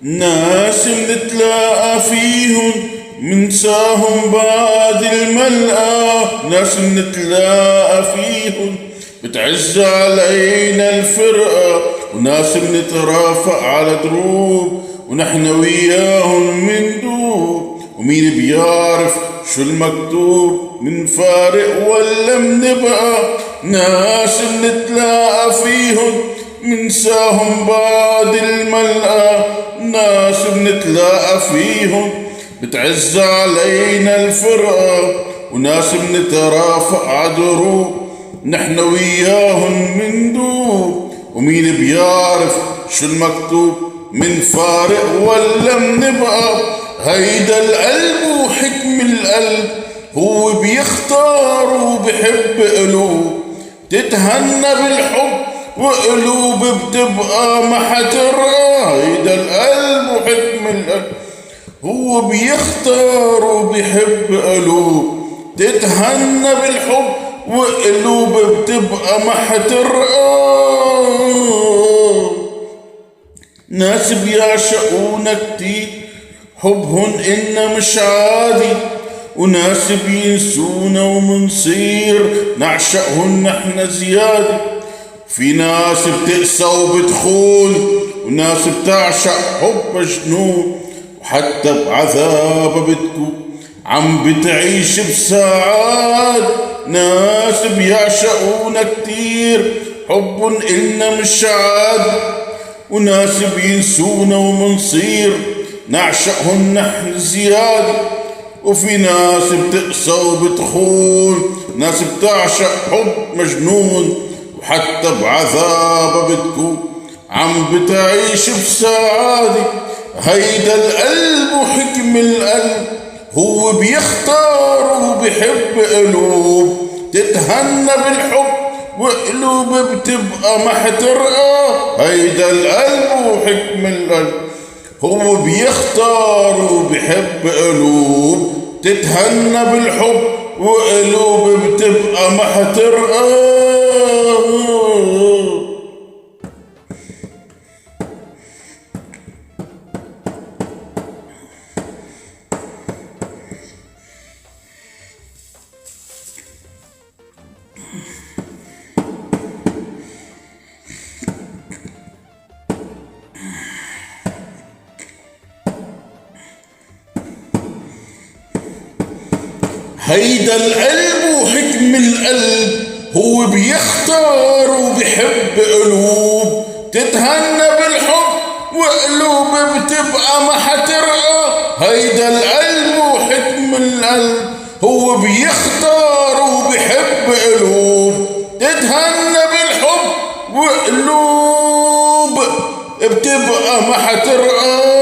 ناس نتلاقى فيهم منساهم بعد الملقى، ناس نتلاقى فيهم بتعز علينا الفرقة، وناس بنترافق على دروب ونحن وياهم مندوب، ومين بيعرف شو المكتوب من فارق ولا منبقى. ناس بنتلاقى فيهم منساهم بعد الملقى، ناس بنتلاقى فيهم بتعز علينا الفرقة، وناس بنترافق عدروب نحن وياهم مندوب، ومين بيعرف شو المكتوب من فارق ولا منبقى. هيدا القلب وحكم القلب هو بيختار وبحب قلوب تتهنى بالحب، وقلوب بتبقى ما حترقى. هيدا القلب وحكم القلب هو بيختار وبيحب قلوب تتهنى بالحب، وقلوب بتبقى ما حترقى. ناس بيعشقونا كتير حبهن إنا مش عادي، وناس بينسونا ومنصير نعشقهن احنا زيادة. في ناس بتقسى وبتخون، وناس بتعشق حب جنون، وحتى بعذاب بتكون عم بتعيش بسعاد. ناس بيعشقونا كتير حب إلنا مش عاد، وناس بينسونا ومنصير نعشقهن نحن زيادة. وفي ناس بتقسى وبتخون، ناس بتعشق حب مجنون، وحتى بعذاب بتكون عم بتعيش بسعادة. هيدا القلب وحكم القلب هو بيختار وبيحب قلوب تتهنى بالحب، وقلوب بتبقى ما حترقى. هيدا القلب وحكم القلب هو بيختار وبيحب قلوب تتهنى بالحب، وقلوب بتبقى ما حترقى. هيدا القلب وحكم القلب هو بيختار وبيحب قلوب تتهنى بالحب، وقلوب بتبقى ما حترقى. هيدا القلب وحكم القلب هو بيختار وبيحب قلوب تتهنى بالحب، وقلوب بتبقى ما حترقى.